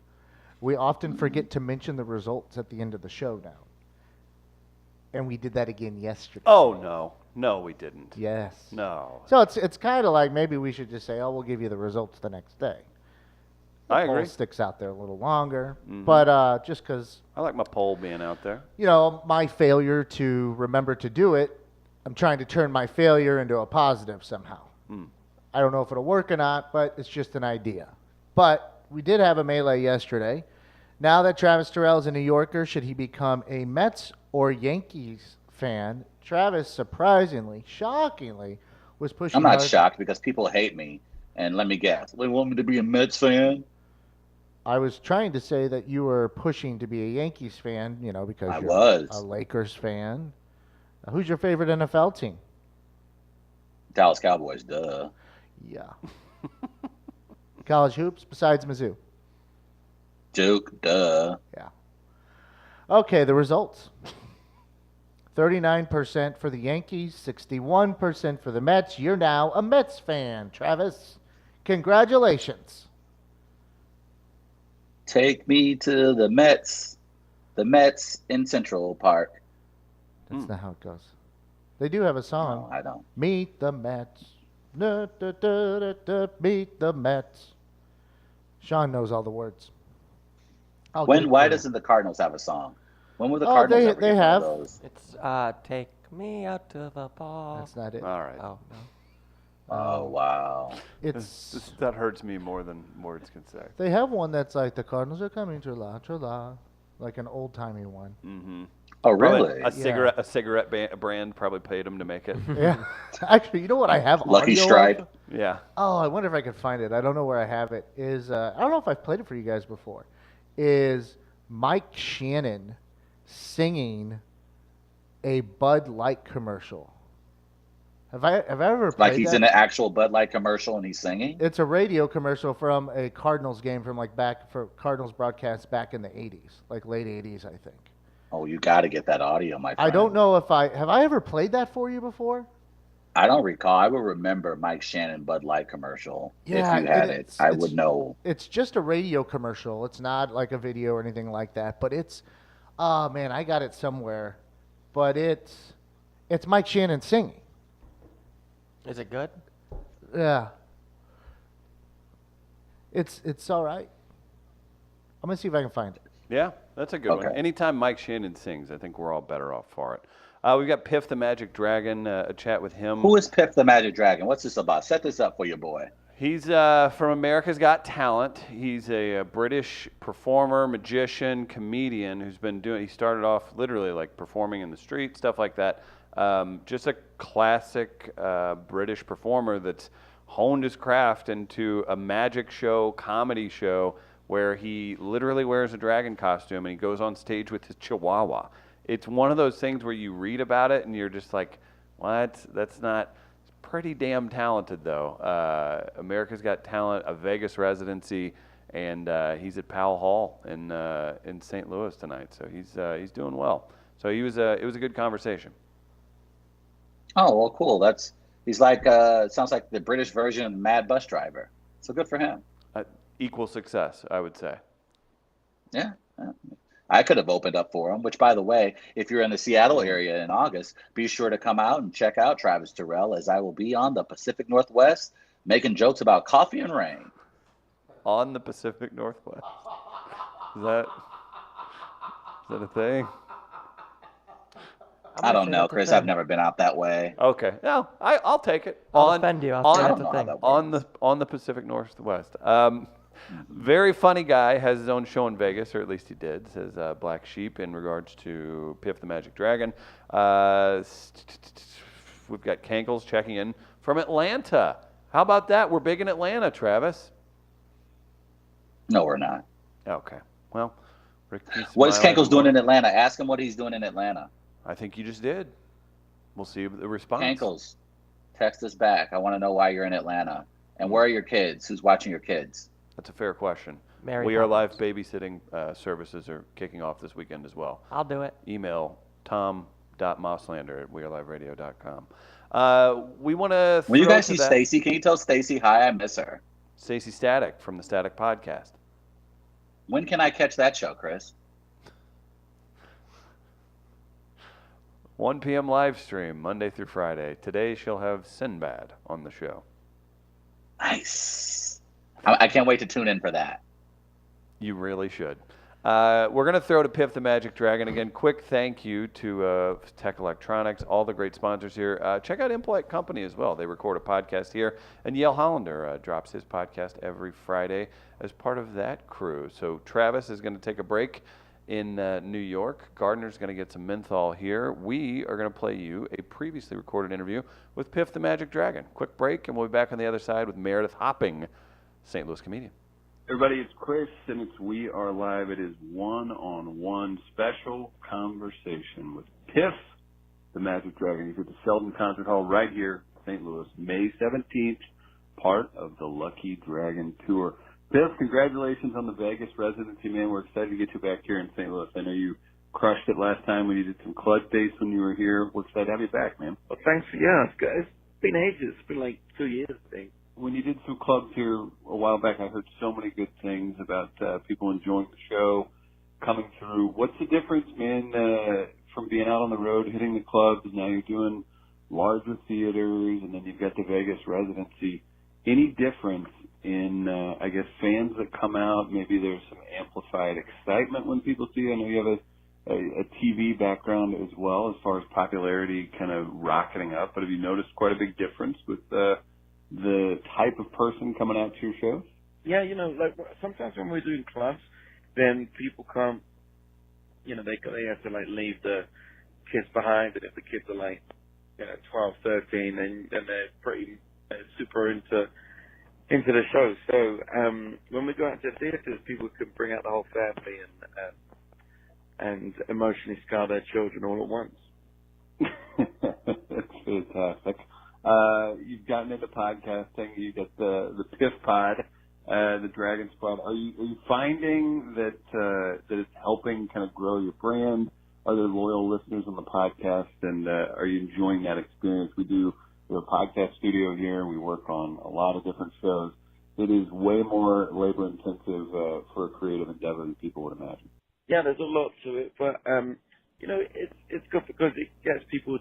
We often forget to mention the results at the end of the show now. And we did that again yesterday. Oh, no, we didn't. Yes. No. So it's kind of like maybe we should just say, we'll give you the results the next day. I The poll agree. sticks out there a little longer. But just because, I like my poll being out there. my failure to remember to do it, I'm trying to turn my failure into a positive somehow. I don't know if it'll work or not, but it's just an idea. But we did have a melee yesterday. Now that Travis Terrell is a New Yorker, should he become a Mets or Yankees fan? Travis, surprisingly, shockingly, was pushing I'm not hard. shocked because people hate me. And let me guess, they want me to be a Mets fan? I was trying to say that you were pushing to be a Yankees fan, because I you're was. a Lakers fan. Who's your favorite NFL team? Dallas Cowboys, duh. Yeah. College hoops besides Mizzou. Duke, duh. Yeah. Okay, the results. 39% for the Yankees, 61% for the Mets. You're now a Mets fan, Travis. Congratulations. Take me to the Mets in Central Park. That's not how it goes. They do have a song. No, I don't. Meet the Mets. Da, da, da, da, da, meet the Mets. Sean knows all the words. Why doesn't the Cardinals have a song? When will the Cardinals ever they get one have. of those? It's take me out to the ball. That's not it. All right. Oh no. Oh, wow. It's That hurts me more than words can say. they have one that's like the Cardinals are coming to la, like an old timey one. Mm-hmm. Oh, Probably really? a cigarette brand probably paid him to make it. Yeah. Actually, you know what I have? Lucky audio Strike. of? Yeah. Oh, I wonder if I could find it. I don't know where I have it. I don't know if I've played it for you guys before. Is Mike Shannon singing a Bud Light commercial. Have I ever Like played he's that? in an actual Bud Light commercial and he's singing? It's a radio commercial from a Cardinals game from like back for Cardinals broadcast back in the 80s, like late 80s, I think. Oh, you got to get that audio, my I don't friend. know if I ever played that for you before? I don't recall. I would remember Mike Shannon Bud Light commercial. If Yeah, you and had it, I would know. it's just a radio commercial. It's not like a video or anything like that, but it's oh man, I got it somewhere. But it's Mike Shannon singing. Is it good? Yeah. It's all right. I'm going to see if I can find it. Yeah, that's a good one. Okay. Anytime Mike Shannon sings, I think we're all better off for it. We've got Piff the Magic Dragon, a chat with him. Who is Pip the Magic Dragon? What's this about? Set this up for your boy. He's from America's Got Talent. He's a British performer, magician, comedian who's been doing. He started off literally like performing in the street, stuff like that. Just a classic British performer that's honed his craft into a magic show, comedy show, where he literally wears a dragon costume and he goes on stage with his chihuahua. It's one of those things where you read about it and you're just like, what? That's not. Pretty damn talented though. America's Got Talent, a Vegas residency, and he's at Powell Hall in St. Louis tonight. So he's doing well. So it was a good conversation. Oh, well, cool. He's like sounds like the British version of Mad Bus Driver. So good for him. Equal success, I would say. Yeah. I could have opened up for him, which, by the way, if you're in the Seattle area in August, be sure to come out and check out Travis Terrell, as I will be on the Pacific Northwest making jokes about coffee and rain. On the Pacific Northwest. Is that a thing? I don't know, Chris. I've never been out that way. Okay. No, I'll take it. I'll defend you. I'll say that's a thing. On the Pacific Northwest. Very funny guy, has his own show in Vegas, or at least he did, says Black Sheep in regards to Piff the Magic Dragon. We've got Kankles checking in from Atlanta. How about that? We're big in Atlanta, Travis. No, we're not. Okay. Well, what is Kankles doing in Atlanta? Ask him what he's doing in Atlanta. I think you just did. We'll see the response. Kankles, text us back. I want to know why you're in Atlanta. And where are your kids? Who's watching your kids? That's a fair question. Mary We Are Live Poppins. babysitting services are kicking off this weekend as well. I'll do it. Email tom.mosslander@weareliveradio.com. We want to. When you guys see Stacy, can you tell Stacy hi? I miss her. Stacy Static from the Static Podcast. When can I catch that show, Chris? 1 p.m. live stream, Monday through Friday. Today she'll have Sinbad on the show. Nice. I can't wait to tune in for that. You really should. We're going to throw to Piff the Magic Dragon again. Quick thank you to Tech Electronics, all the great sponsors here. Check out Impolite Company as well. They record a podcast here. And Yale Hollander drops his podcast every Friday as part of that crew. So Travis is going to take a break in New York. Gardner's going to get some menthol here. We are going to play you a previously recorded interview with Piff the Magic Dragon. Quick break, and we'll be back on the other side with Meredith Hopping, St. Louis comedian. Everybody, it's Chris, and it's We Are Live. It is one-on-one special conversation with Piff, the Magic Dragon. He's at the Sheldon Concert Hall right here, St. Louis, May 17th, part of the Lucky Dragon Tour. Piff, congratulations on the Vegas residency, man. We're excited to get you back here in St. Louis. I know you crushed it last time when you did some club dates when you were here. We're excited to have you back, man. Well, thanks. Yeah, it's been ages. It's been like 2 years, I think. When you did some clubs here a while back, I heard so many good things about people enjoying the show, coming through. What's the difference, man, from being out on the road, hitting the clubs, and now you're doing larger theaters, and then you've got the Vegas residency? Any difference in, I guess, fans that come out? Maybe there's some amplified excitement when people see you. I know you have a TV background as well, as far as popularity kind of rocketing up. But have you noticed quite a big difference with the type of person coming out to your shows? Yeah, like sometimes when we're doing clubs, then people come, they have to like leave the kids behind, and if the kids are like, 12, 13, then they're pretty super into the show. So when we go out to theaters, people can bring out the whole family and emotionally scar their children all at once. fantastic. You've gotten into podcasting. You get the Piff Pod, the Dragon Squad. Are you finding that that it's helping kind of grow your brand? Are there loyal listeners on the podcast, and are you enjoying that experience? We have a podcast studio here. We work on a lot of different shows. It is way more labor intensive for a creative endeavor than people would imagine. Yeah, there's a lot to it, but you know, it's good because it gets people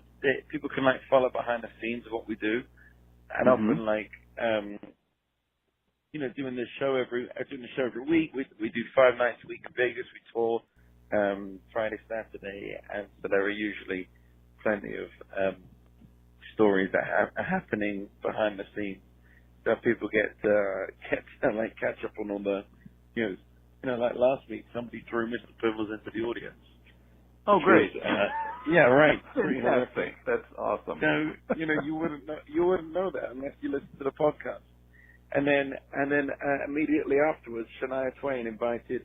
can like follow behind the scenes of what we do, and often like you know, doing the show every week. We do 5 nights a week in Vegas. We tour Friday, Saturday, and so there are usually plenty of stories that are happening behind the scenes that people get like catch up on all the you know, like last week somebody threw Mr. Pibbles into the audience. Oh, great! Yeah, right. Fantastic. That's awesome. So you know, you wouldn't know that unless you listen to the podcast. And then immediately afterwards, Shania Twain invited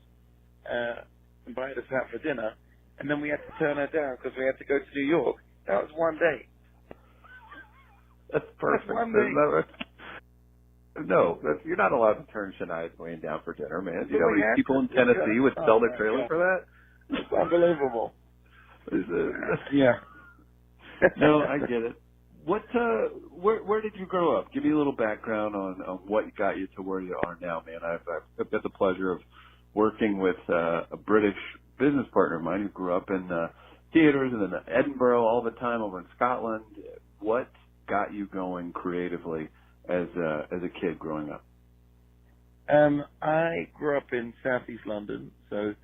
us out for dinner, and then we had to turn her down because we had to go to New York. That was one day. That's perfect. That's one day. No, you're not allowed to turn Shania Twain down for dinner, man. You know, Yeah, people in Tennessee would sell their trailer for that. It's unbelievable. Yeah. No, I get it. What? Where did you grow up? Give me a little background on what got you to where you are now, man. I've got the pleasure of working with a British business partner of mine who grew up in theaters and in Edinburgh all the time over in Scotland. What got you going creatively as a kid growing up? I grew up in Southeast London, so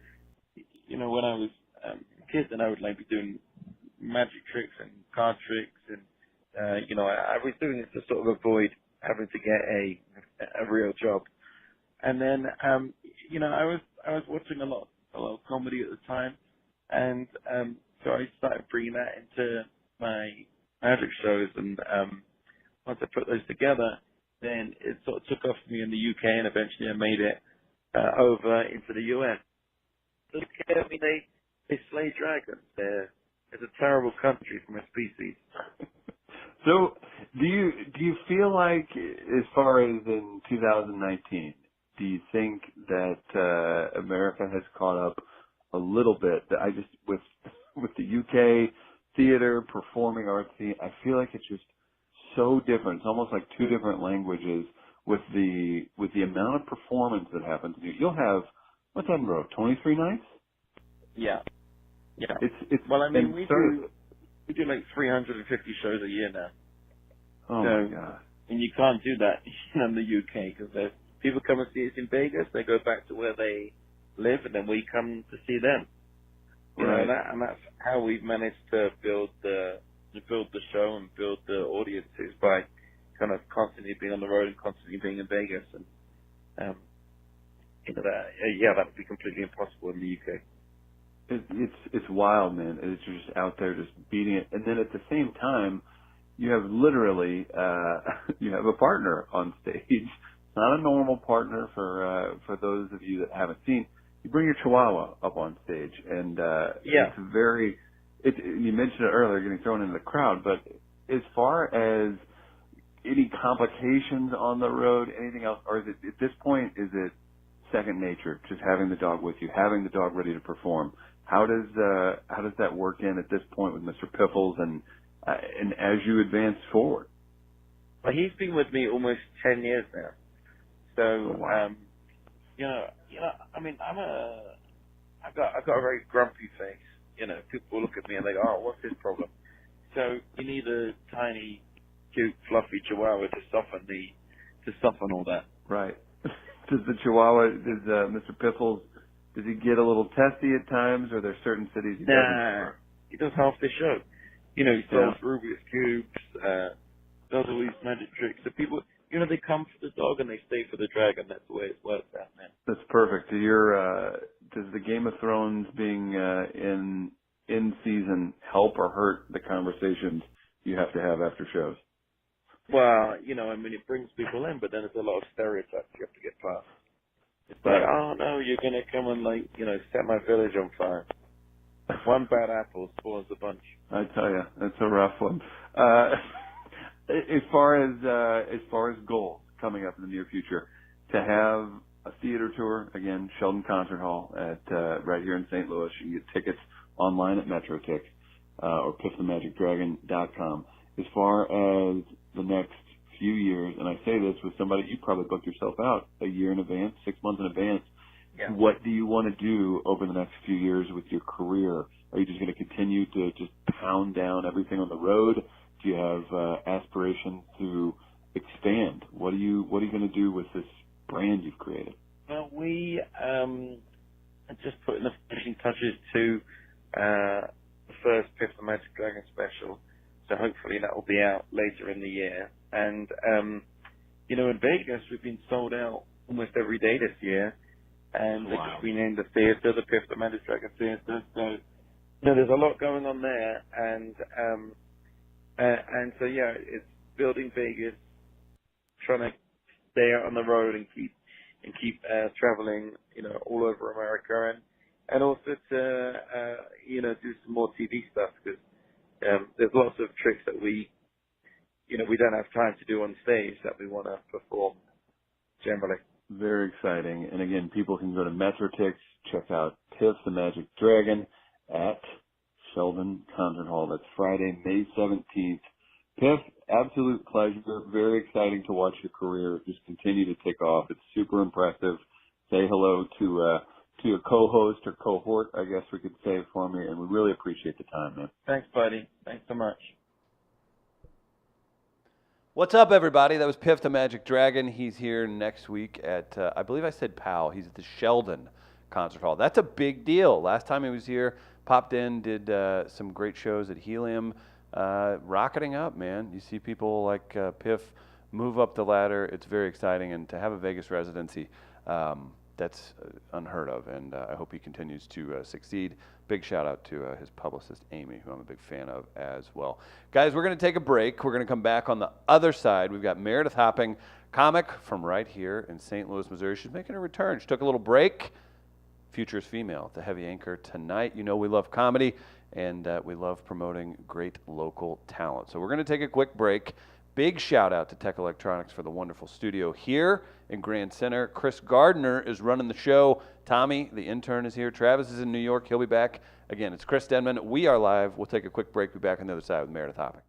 you know, when I was a kid, then I would like be doing magic tricks and card tricks, and you know, I was doing it to sort of avoid having to get a real job. And then you know, I was watching a lot of comedy at the time, and so I started bringing that into my magic shows, and once I put those together, then it sort of took off for me in the UK, and eventually I made it over into the US. The UK, I mean, they slay dragons. It's a terrible country from a species. So, do you feel like, as far as in 2019, do you think that America has caught up a little bit? I just with the UK theater, performing arts scene, I feel like it's just so different. It's almost like two different languages with the amount of performance that happens. You'll have, what's Edinburgh, 23 nights? Yeah. It's well, I mean, we do like 350 shows a year now. Oh my God! And you can't do that in the UK because people come and see us in Vegas. They go back to where they live, and then we come to see them. You know, and that's how we've managed to build the show and build the audiences by kind of constantly being on the road and constantly being in Vegas. And you know, that would be completely impossible in the UK. It's wild, man. It's just out there just beating it. And then at the same time, you have literally you have a partner on stage. It's not a normal partner for those of you that haven't seen. You bring your Chihuahua up on stage, and it's very. You mentioned it earlier, getting thrown into the crowd. But as far as any complications on the road, anything else, or is it at this point is it second nature? Just having the dog with you, having the dog ready to perform. How does that work in at this point with Mr. Piffles and as you advance forward? Well, he's been with me almost 10 years now. So, you know, I mean, I've got a very grumpy face. You know, people look at me and they go, "Oh, what's his problem?" So you need a tiny, cute, fluffy Chihuahua to soften all that. Right. Does Mr. Piffles, does he get a little testy at times, or are there certain cities he doesn't? He does half the show. You know, he sells Rubik's Cubes, does all these magic tricks. So people, you know, they come for the dog and they stay for the dragon. That's the way it works out, man. That's perfect. Does the Game of Thrones being in season help or hurt the conversations you have to have after shows? Well, you know, I mean, it brings people in, but then there's a lot of stereotypes you have to get past. It's like, oh no, you're gonna come and like, you know, set my village on fire. One bad apple spoils the bunch. I tell you, that's a rough one. As far as goals coming up in the near future, to have a theater tour again, Sheldon Concert Hall at right here in St. Louis. You can get tickets online at MetroTix or piffthemagicdragon.com. As far as the next few years, and I say this with somebody, you probably booked yourself out a year in advance, 6 months in advance. Yeah. What do you want to do over the next few years with your career? Are you just going to continue to just pound down everything on the road? Do you have aspirations to expand? What are you going to do with this brand you've created? Well, we are just putting the finishing touches to the first Piff the Magic Dragon special. So hopefully that will be out later in the year. And, in Vegas, we've been sold out almost every day this year. And they just renamed the theater the Piff the Magic Dragon Theater. So, there's a lot going on there. And so, yeah, it's building Vegas, trying to stay out on the road and keep traveling, all over America. And also to, do some more TV stuff because there's lots of tricks that we don't have time to do on stage that we want to perform generally. Very exciting. And again, people can go to MetroTix, check out Piff the Magic Dragon at Sheldon Concert Hall. That's Friday, May 17th. Piff, absolute pleasure. Very exciting to watch your career just continue to take off. It's super impressive. Say hello to your co-host or cohort, I guess we could say it for me, and we really appreciate the time, man. Thanks, buddy. Thanks so much. What's up, everybody? That was Piff the Magic Dragon. He's here next week at, I believe I said POW. He's at the Sheldon Concert Hall. That's a big deal. Last time he was here, popped in, did some great shows at Helium. Rocketing up, man. You see people like Piff move up the ladder. It's very exciting. And to have a Vegas residency, that's unheard of. And I hope he continues to succeed. Big shout out to his publicist, Amy, who I'm a big fan of as well. Guys, we're going to take a break. We're going to come back on the other side. We've got Meredith Hopping, comic from right here in St. Louis, Missouri. She's making a return. She took a little break. Future is female, the heavy anchor tonight. You know we love comedy, and we love promoting great local talent. So we're going to take a quick break. Big shout out to Tech Electronics for the wonderful studio here in Grand Center. Chris Gardner is running the show. Tommy, the intern, is here. Travis is in New York. He'll be back. Again, it's Chris Denman. We are live. We'll take a quick break. Be back on the other side with Meredith Hopping.